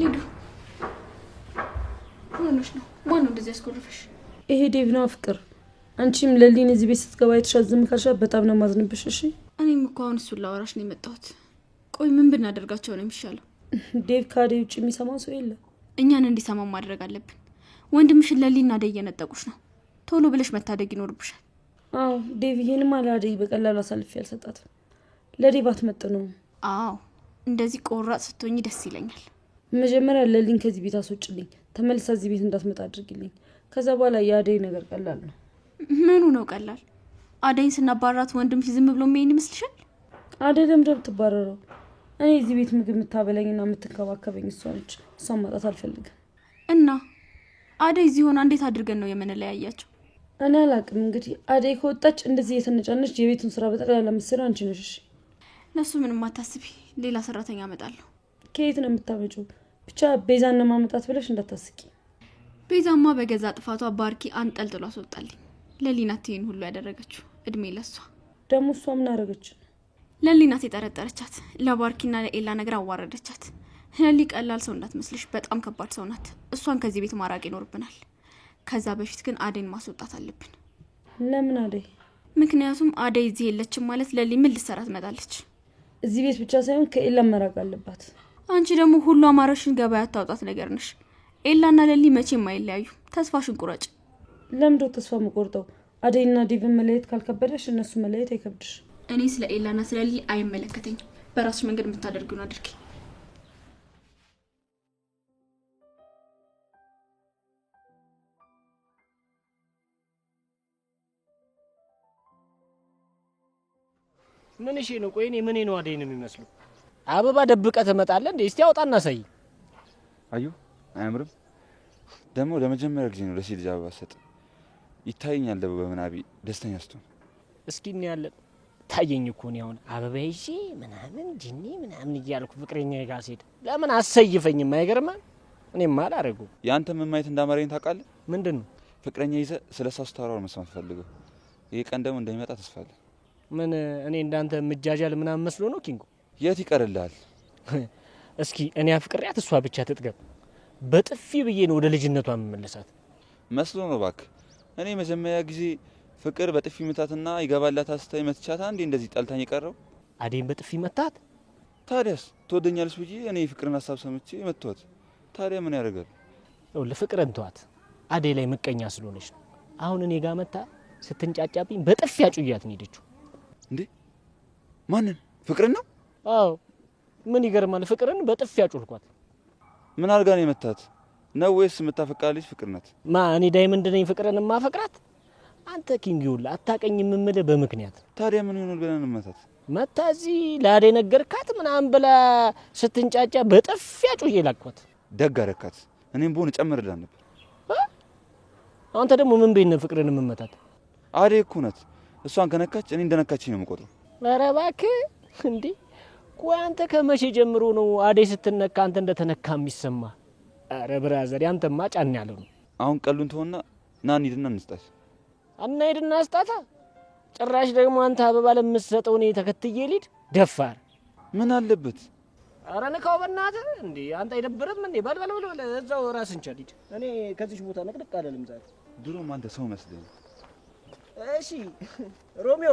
ሊዱ ሆነሽ ነው? ማን ነው እንደዚህ ያስቆርፈሽ? ይሄ ዴቭ ነው። ፍቅር አንቺም ለሊን እዚህ ቤት ስትገባ የተሻለ ዝም ካልሻት በጣም ነው ማዝንብሽ። እሺ እኔም እኮ አሁን እሱን ላወራሽ ነው የመጣሁት። ቆይ ምን ብናደርጋቸው ነው የሚሻለው? ዴቭ ከአደይ ውጭ የሚሰማው ሰው የለም። እኛን እንዲሰማው ማድረግ አለብን። ወንድምሽን ለሊና አደይ እየነጠቁሽ ነው። ቶሎ ብለሽ መታደግ ይኖርብሻል። አዎ ዴቭ ይሄንማ ለአደይ በቀላሉ አሳልፌ አልሰጣትም። ለዴቭ አትመጥነውም። አዎ እንደዚህ ቆራጥ ስትሆኚ ደስ ይለኛል። መጀመሪያ ለሊን ከዚህ ቤት አስወጭልኝ፣ ተመልሳ እዚህ ቤት እንዳትመጣ አድርግልኝ። ከዛ በኋላ የአደይ ነገር ቀላል ነው። ምኑ ነው ቀላል? አደይን ስናባራት ወንድምሽ ዝም ብሎ የሚሄን ይመስልሻል? አደይ ለምንድን ነው የምትባረረው? እኔ እዚህ ቤት ምግብ የምታበላኝና የምትንከባከበኝ እሷ ነች። እሷን ማጣት አልፈልግም። እና አደይ እዚህ ሆና እንዴት አድርገን ነው የምንለያያቸው? እኔ አላቅም። እንግዲህ አደይ ከወጣች እንደዚህ የተነጫነች የቤቱን ስራ በጠቅላላ የምትሰራው አንቺ ነሽ። እሺ ለሱ ምንም አታስቢ፣ ሌላ ሰራተኛ አመጣለሁ። ከየት ነው የምታመጪው? ብቻ ቤዛን ነው ማመጣት ብለሽ እንዳታስቂ። ቤዛማ በገዛ ጥፋቷ ባርኪ አንጠልጥሎ አስወጣልኝ። ለሊናት ይሄን ሁሉ ያደረገችው እድሜ ለሷ። ደግሞ እሷ ምን አደረገች? ለሊናት የጠረጠረቻት ለባርኪና ለኤላ ነገር አዋረደቻት። ለሊ ቀላል ሰው እንዳትመስልሽ፣ በጣም ከባድ ሰው ናት። እሷን ከዚህ ቤት ማራቅ ይኖርብናል። ከዛ በፊት ግን አደይን ማስወጣት አለብን። ለምን አደይ? ምክንያቱም አደይ እዚህ የለችም ማለት ለሊ ምን ልትሰራ ትመጣለች? እዚህ ቤት ብቻ ሳይሆን ከኤላ መራቅ አለባት። አንቺ ደግሞ ሁሉ አማራሽን ገበያ አታውጣት ነገር ነሽ። ኤላና ለሊ መቼም አይለያዩ። ተስፋሽን ቁረጭ። ለምንድነው ተስፋ መቆርጠው? አደይና ዴቭን መለየት ካልከበደሽ እነሱ መለየት አይከብድሽ። እኔ ስለ ኤላና ስለ ለሊ አይመለከተኝም። በራስሽ መንገድ የምታደርጊውን አድርጊ። ምን እሺ ነው? ቆይ እኔ ምን ነው አደይን የሚመስሉ አበባ ደብቀ ትመጣለህ እንዴ? እስቲ አውጣና ሳይ። አዩ አያምርም? ደግሞ ለመጀመሪያ ጊዜ ነው ለሴት ልጅ አበባ ሰጥ ይታየኛል። ደግሞ በምናቢ ደስተኛ ስትሆን እስኪ እናያለን። ታየኝ እኮ ነው አሁን አበባ ይዤ ምናምን ጂኒ ምናምን እያልኩ ፍቅረኛ ጋር ሴት ለምን አሰይፈኝም? አይገርምም? እኔማ አላረጉ። ያንተ ምን ማየት እንዳማረኝ ታውቃለህ? ምንድነው? ፍቅረኛ ይዘ ስለሷ ስታወራው መስማት ፈልገው። ይሄ ቀን ደግሞ እንደሚመጣ ተስፋ አለ። ምን እኔ እንዳንተ ምጃጃል ምናምን መስሎ ነው ኪንጎ? የት ይቀርልሃል? እስኪ እኔ አፍቅሪያት እሷ ብቻ ትጥገብ። በጥፊ ብዬ ነው ወደ ልጅነቷ መመለሳት መስሎ ነው እባክህ። እኔ መጀመሪያ ጊዜ ፍቅር በጥፊ መታትና ይገባላት አስታይ መትቻታ እንዴ እንደዚህ ጠልታኝ የቀረው። አደይን በጥፊ መታት? ታዲያስ ትወደኛለች ብዬ እኔ ፍቅርን ሀሳብ ሰምቼ መቷት። ታዲያ ምን ያደርጋል? ለፍቅርን ተዋት። አደይ ላይ ምቀኛ ስለሆነች ነው። አሁን እኔ ጋር መታ ስትንጫጫብኝ በጥፊ አጩያት ነው ሄደችው። እንዴ ማንን? ፍቅርን ነው? አዎ ምን ይገርማል? ፍቅርን በጥፊ አጩልኳት። ምን አድርጋ ነው የመታት ነው ወይስ የምታፈቅራለች ፍቅር ናት? ማ እኔ ዳይመንድ ነኝ ፍቅርን ማፈቅራት? አንተ ኪንግ ይውል አታቀኝ የምምልህ በምክንያት። ታዲያ ምን ይሆናል ብለን እንመታት? መታ እዚህ ለአደይ ነገርካት ምናምን ብላ ስትንጫጫ በጥፊያ ጩዬ ላኳት። ደግ አደረካት። እኔም በሆነ ጨምርላት ነበር። አንተ ደግሞ ምን ቤት ነው ፍቅርን የምመታት? አደይ እኮ ናት። እሷን ከነካች እኔ እንደነካችኝ ነው የምቆጥረው። ኧረ እባክህ እንዴ! ቆይ አንተ ከመቼ ጀምሮ ነው አደይ ስትነካ አንተ እንደተነካ የሚሰማ? ኧረ ብራዘር ያንተማ ጫን ያለው ነው። አሁን ቀሉን ተወና ና እንሂድና እንስጣት። ሂድና ስጣታ። ጭራሽ ደግሞ አንተ አበባ ለምትሰጠው እኔ ተከትዬ ልሂድ? ደፋር ምን አለበት? ኧረ ንካው በእናትህ እንዴ! አንተ አይደብርም እንዴ? በል እዛው ራስን ቻል ሂድ። እኔ ከዚህ ቦታ ንቅንቅ አልልም ዛሬ። ድሮም አንተ ሰው መስለኝ። እሺ ሮሚዮ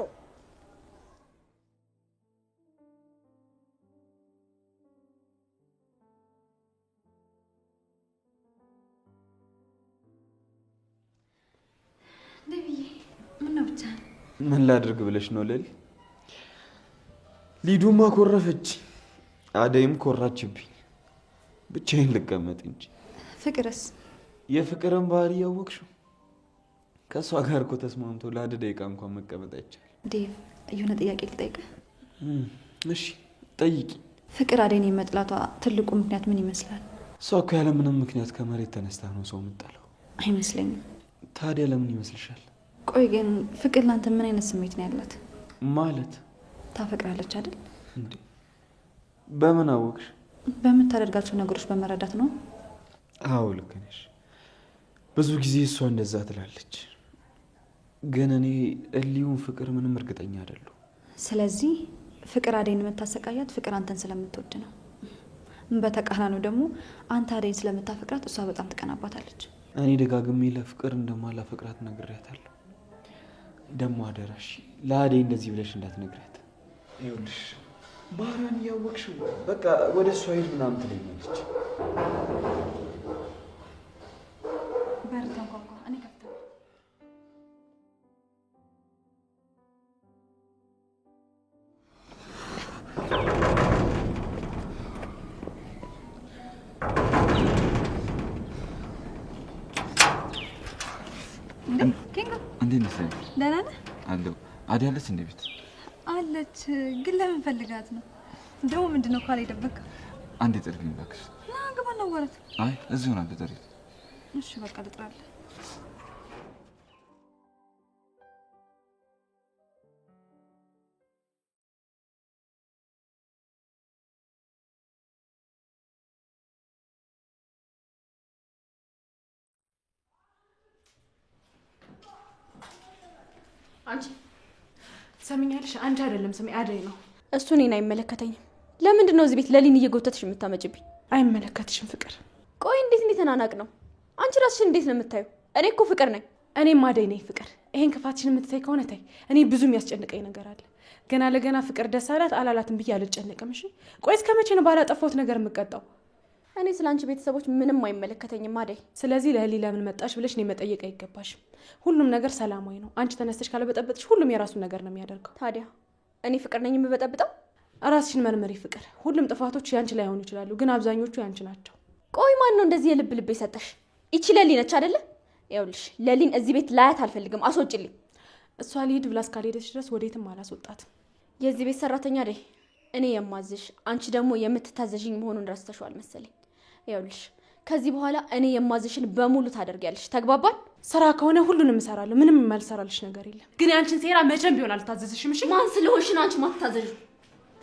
ደብዬ ምን ነው ብቻ? ምን ላድርግ ብለሽ ነው ለሊ? ሊዱማ ኮረፈች፣ አደይም ኮራችብኝ። ብቻዬን ልቀመጥ እንጂ። ፍቅርስ? የፍቅርን ባህሪ ያወቅሽው? ከእሷ ጋር እኮ ተስማምቶ ለአንድ ደቂቃ እንኳን መቀመጥ አይቻልም። ዴቭ የሆነ ጥያቄ ልጠይቅህ? እሺ ጠይቂ። ፍቅር አደይን የመጥላቷ ትልቁ ምክንያት ምን ይመስላል? እሷ እኮ ያለ ምንም ምክንያት ከመሬት ተነስታ ነው ሰው የምጠላው። አይመስለኝም። ታዲያ ለምን ይመስልሻል? ቆይ ግን ፍቅር ላንተ ምን አይነት ስሜት ነው ያላት? ማለት ታፈቅራለች አይደል እንዴ? በምን አወቅሽ? በምታደርጋቸው ነገሮች በመረዳት ነው። አዎ ልክ ነሽ። ብዙ ጊዜ እሷ እንደዛ ትላለች፣ ግን እኔ እሊውን ፍቅር ምንም እርግጠኛ አይደለሁ። ስለዚህ ፍቅር አደይን የምታሰቃያት ፍቅር አንተን ስለምትወድ ነው። በተቃራኒው ደግሞ አንተ አደይን ስለምታፈቅራት እሷ በጣም ትቀናባታለች። እኔ ደጋግሜ ለፍቅር እንደማላፈቅራት ነግሬያታለሁ። ደግሞ አደራሽ ለአደይ እንደዚህ ብለሽ እንዳትነግሪያት። ይኸውልሽ ባህሪዋን እያወቅሽው በቃ ወደ እሷ ሂድ ምናምን ትለኛለች። በር ተንኳኳ። እኔ ከፍተው እንዴት ነሽ? ደህና ነህ? አለሁ። አደይ አለች እንዴ? ቤት አለች። ግን ለምን ፈልጋት ነው ደግሞ? ምንድነው ካለ ይደበቅ? አንዴ ጥሪልኝ እባክሽ። ና ግባ ነው ወራት። አይ እዚህ ሆናለሁ። ጥሪ። እሺ በቃ ልጥራለሁ። አንቺ ሰሚኛለሽ? አንቺ አይደለም ስሚ፣ አደይ ነው። እሱ እኔን አይመለከተኝም። ለምንድን ነው እዚህ ቤት ለሊን እየጎተትሽ የምታመጭብኝ? አይመለከትሽም ፍቅር። ቆይ እንዴት ተናናቅ ነው? አንቺ ራስሽን እንዴት ነው የምታዩ? እኔ እኮ ፍቅር ነኝ። እኔም አደይ ነኝ ፍቅር። ይሄን ክፋትሽን የምትታይ ከሆነ ታይ። እኔ ብዙ የሚያስጨንቀኝ ነገር አለ። ገና ለገና ፍቅር ደስ አላት አላላትም ብዬ አልጨነቅም። እሺ ቆይ እስከ መቼ ነው ባላጠፋሁት ነገር የምቀጣው? እኔ ስለ አንቺ ቤተሰቦች ምንም አይመለከተኝም አደይ። ስለዚህ ለሊ ለምን መጣሽ ብለሽ እኔ መጠየቅ አይገባሽም። ሁሉም ነገር ሰላማዊ ነው። አንቺ ተነስተሽ ካለበጠበጥሽ ሁሉም የራሱን ነገር ነው የሚያደርገው። ታዲያ እኔ ፍቅር ነኝ የምበጠብጠው? ራስሽን መርመሪ ፍቅር። ሁሉም ጥፋቶች ያንቺ ላይ ሆኑ ይችላሉ፣ ግን አብዛኞቹ ያንቺ ናቸው። ቆይ ማን ነው እንደዚህ የልብ ልብ የሰጠሽ? ይቺ ለሊ ነች አይደለ? ይኸውልሽ ለሊን እዚህ ቤት ላያት አልፈልግም። አስወጭልኝ። እሷ ልሂድ ብላ እስካልሄደች ድረስ ወዴትም አላስወጣትም። የዚህ ቤት ሰራተኛ አደይ፣ እኔ የማዝሽ አንቺ ደግሞ የምትታዘዥኝ መሆኑን ረስተሽዋል መሰለኝ። ይኸውልሽ ከዚህ በኋላ እኔ የማዝሽን በሙሉ ታደርጊያለሽ። ተግባባን? ስራ ከሆነ ሁሉንም እሰራለሁ። ምንም የማልሰራልሽ ነገር የለም። ግን ያንቺን ሴራ መቼም ቢሆን አልታዘዝሽም። እሺ ማን ስለሆንሽ ነው አንቺ ማትታዘዥ?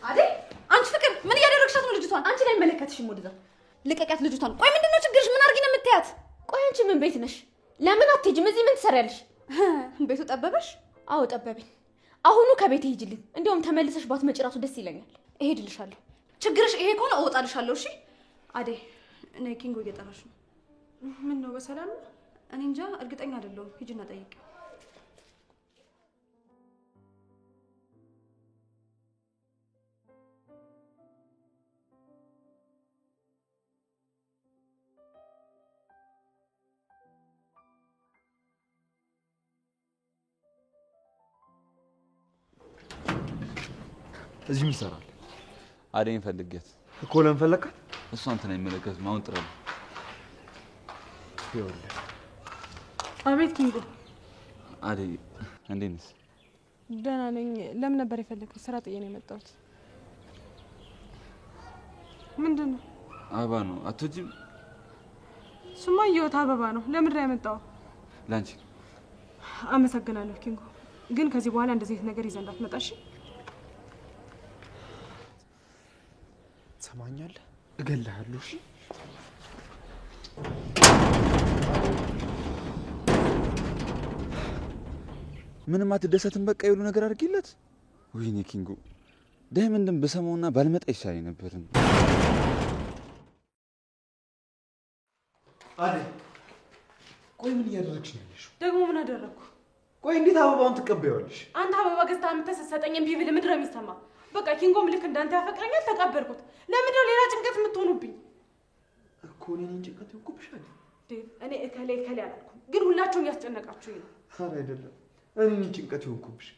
አደይ አንቺ ፍቅር ምን እያደረግሻት ነው ልጅቷን? አንቺን አይመለከትሽም። ወደዛ ልቀቂያት ልጅቷን። ቆይ ምንድነው ችግርሽ? ምን አድርጊ ነው የምትያት? ቆይ አንቺ ምን ቤት ነሽ? ለምን አትሄጂም? እዚህ ምን ትሰሪያለሽ? ቤቱ ጠበበሽ? አዎ ጠበበኝ። አሁኑ ከቤት ሂጂልኝ። እንዲያውም ተመልሰሽ ባትመጪ እራሱ ደስ ይለኛል። እሄድልሻለሁ። ችግርሽ ይሄ ከሆነ እወጣልሻለሁ። እሺ አደይ እኔ ኪንጎ እየጠራሽ ነው። ምን ነው በሰላም ነው? እኔ እንጃ እርግጠኛ አይደለሁም። ሂጂና ጠይቂ። እዚህ ምን ሰራል? አደይን ፈልጌያት እኮ ለምን ፈለካት? እሷ አንተን አይመለከትም። አሁን ጥራለሁ። አቤት ኪንጎ። አደይ እንዴት ነሽ? ደህና ነኝ። ለምን ነበር የፈለግከው? ስራ ጥዬ ነው የመጣሁት። ምንድን ነው? አበባ ነው። አትወጂም? እሱማ እየወጣ አበባ ነው። ለምንድን ነው ያመጣው? ላንቺ። አመሰግናለሁ ኪንጎ፣ ግን ከዚህ በኋላ እንደዚህ ነገር ይዘህ እንዳትመጣ እሺ? ትሰማኛለህ? እገልሃለሁ። እሺ? ምንም አትደሰትም? በቃ የሁሉ ነገር አድርጊለት። ወይኔ ኪንጎ፣ ዳይመንድን በሰማውና ባልመጣ ይሻለኝ ነበር። አዴ፣ ቆይ ምን እያደረግሽ ነው ያለሽው? ደግሞ ምን አደረግኩ? ቆይ እንዴት አበባውን ትቀበያለሽ? አንተ አበባ ገዝተህ አምጥተህ ስትሰጠኝ እምቢ ብል ምንድን ነው የሚሰማ? በቃ ኪንጎም ልክ እንዳንተ ያፈቅረኛል፣ ተቀበልኩት። ለምንድን ነው ሌላ ጭንቀት የምትሆኑብኝ? እኮ እኔ ነኝ ጭንቀት ይወኩብሻል። እኔ እከሌ አላልኩም፣ ግን ሁላችሁም ያስጨነቃችሁኝ ነው። ኧረ አይደለም፣ እኔ ነኝ ጭንቀት ይወኩብሽ።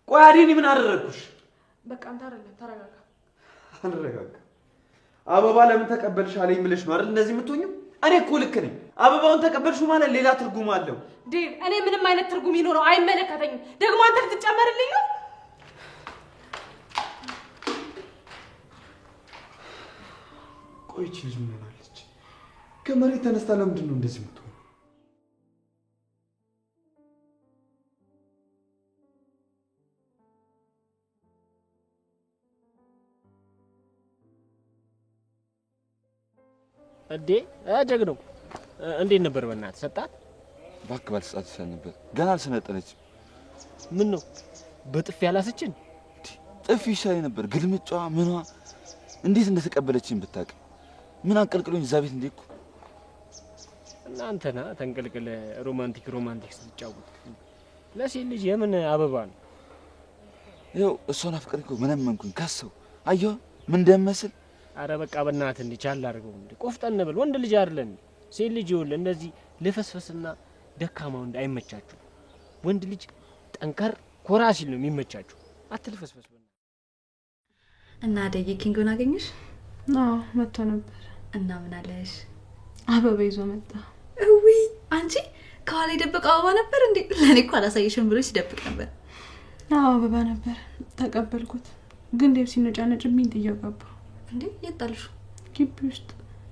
ቆይ አዴ፣ እኔ ምን አደረግኩሽ? በቃ አንተ አይደለም፣ ተረጋጋ። አልረጋጋ። አበባ ለምን ተቀበልሽ አለኝ ብለሽ ነው አይደል እንደዚህ የምትሆኚው? እኔ እኮ ልክ ነኝ። አበባውን ተቀበልሽው ማለት ሌላ ትርጉም አለው። እኔ ምንም አይነት ትርጉም ይኖረው አይመለከተኝም። ደግሞ አንተ ልትጨመርልኝ ነው? ቆይ እቺ ልጅ ምን ሆናለች? ከመሬት ተነስታ ለምንድን ነው እንደዚህ የምትሆነው? ጀግነው እንዴት ነበር? በእናትህ ሰጣት? እባክህ ባልሰጣት ይሻል ነበር። ገና አልሰነጠለችም። ምን ነው በጥፊ ያላሰችን? ጥፊ ይሻል ነበር። ግልምጫዋ ምኗ እንዴት እንደተቀበለችኝ ብታውቅ። ምን አንቀልቅሎኝ እዛ ቤት እንደኩ። እናንተና ተንቀልቅለ ሮማንቲክ ስትጫወት ለሴት ልጅ የምን አበባ ነው? ይኸው እሷን አፍቅሬ እኮ መነመንኩኝ። ካሰው አየሁ ምን እንደምመስል። አረ በቃ በእናትህ እንዴ ቻል አድርገው እንዴ። ቆፍጠን ብል ወንድ ልጅ አይደለም ሴት ልጅ ይኸውልህ እንደዚህ ልፈስፈስና ደካማው እንዳይመቻችሁ። ወንድ ልጅ ጠንከር ኮራ ሲል ነው የሚመቻችሁ። አትልፈስፈስ በእናትህ። እና አደይ ኪንጎን አገኘሽ? አዎ መጥቶ ነበር። እና ምን አለሽ? አበባ ይዞ መጣ። እዊ አንቺ ከኋላ የደበቀው አበባ ነበር እንዴ? ለኔ እኮ አላሳየሽም ብሎ ሲደብቅ ነበር። አዎ አበባ ነበር፣ ተቀበልኩት። ግን ዴቭ ሲነጫነጭብኝ ጥዬው ገባሁ። እንዴ የት ጣልሽው? ግቢ ውስጥ።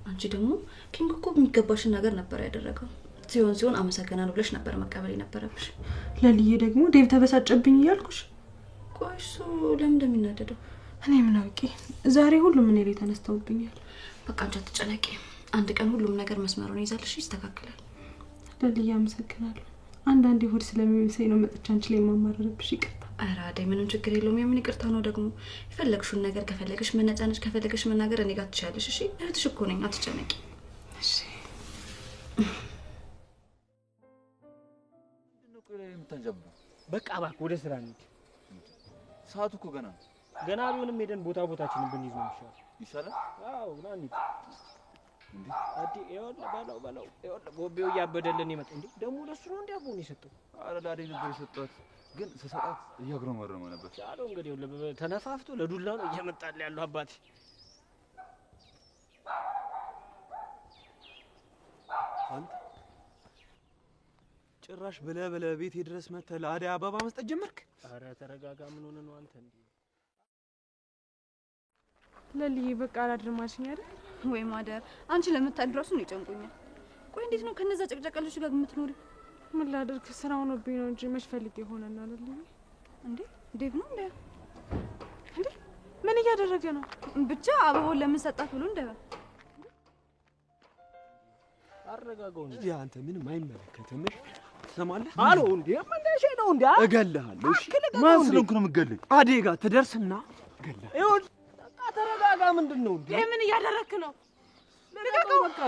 አንቺ ደግሞ ኪንጎ እኮ የሚገባሽን ነገር ነበር ያደረገው። ሲሆን አመሰግናለሁ ብለሽ ነበር መቀበል የነበረብሽ። ለልዬ ደግሞ ዴቭ ተበሳጨብኝ እያልኩሽ። ቆይ እሱ ለምን እንደሚናደደው እኔ ምን አውቄ። ዛሬ ሁሉም እኔ ላይ ተነስተውብኛል። በቃ አንቺ አትጨነቂ። አንድ ቀን ሁሉም ነገር መስመሩን ይዛልሽ፣ ይስተካከላል። ለልዬ አመሰግናለሁ። አንዳንዴ ሆድ ስለሚብሰኝ ነው መጥቻ አንቺ ላይ ማማረርብሽ። ይቅርታ። ኧረ አደይ ምንም ችግር የለውም። የምን ይቅርታ ነው ደግሞ? የፈለግሽውን ነገር ከፈለግሽ መነጫነጭ፣ ከፈለግሽ መናገር እኔ ጋር ትችያለሽ። እሺ እህትሽ እኮ ነኝ፣ አትጨነቂ። እሺ በቃ እባክህ ወደ ስራ እንሂድ። ሰዓቱ እኮ ገና ቢሆንም ሄደን ቦታችንን ብንይዝ ነው ይሻላል። አዎ ና እንሂድ። እንዴ አዲ በለው ይኸውልህ ቦቤው እያበደልን ይመጣ። እንዴ ደግሞ ለሱ ነው እንዲያቦን የሰጠው? አረ ላዴ ነበር የሰጠኋት፣ ግን ስሰጣት እያጉረመረመ ነበር። ቻለው እንግዲህ ተነፋፍቶ ለዱላ ነው እየመጣል ያለው አባቴ። አንተ ጭራሽ ብለህ ቤቴ ድረስ መተህ ለአደይ አበባ መስጠት ጀመርክ? አረ ተረጋጋ። ምን ሆነ ነው አንተ? እንዴ ለልዬ በቃ አላድርም አልሽኝ አይደል? ወይ ማደር፣ አንቺ ለምታድራሱ ነው ይጨንቁኛል። ቆይ እንዴት ነው ከነዛ ጨቅጨቀሎች ጋር የምትኖሪ? ምን ላድርግ? ስራ ሆኖብኝ ነው እንጂ መች ፈልጌ ሆነና ለልዬ። እንዴ ዴቭ ነው እንዴ? እንዴ ምን እያደረገ ነው? ብቻ አበባውን ለምን ሰጣት ብሎ እንደ አረጋጋው እንዴ። አንተ ምንም አይመለከትም። ትሰማለህ? አሎ እንዴ መለሽ ነው እንዴ? እገልሃለሁ። እሺ ማን ስለሆንኩ ነው የምገልህ? አደይ ጋር ትደርስና እገልሃለሁ። ይኸውልህ ተረጋጋ። ምንድን ነው እንዴ? ምን እያደረክ ነው? ልቀቀው በቃ።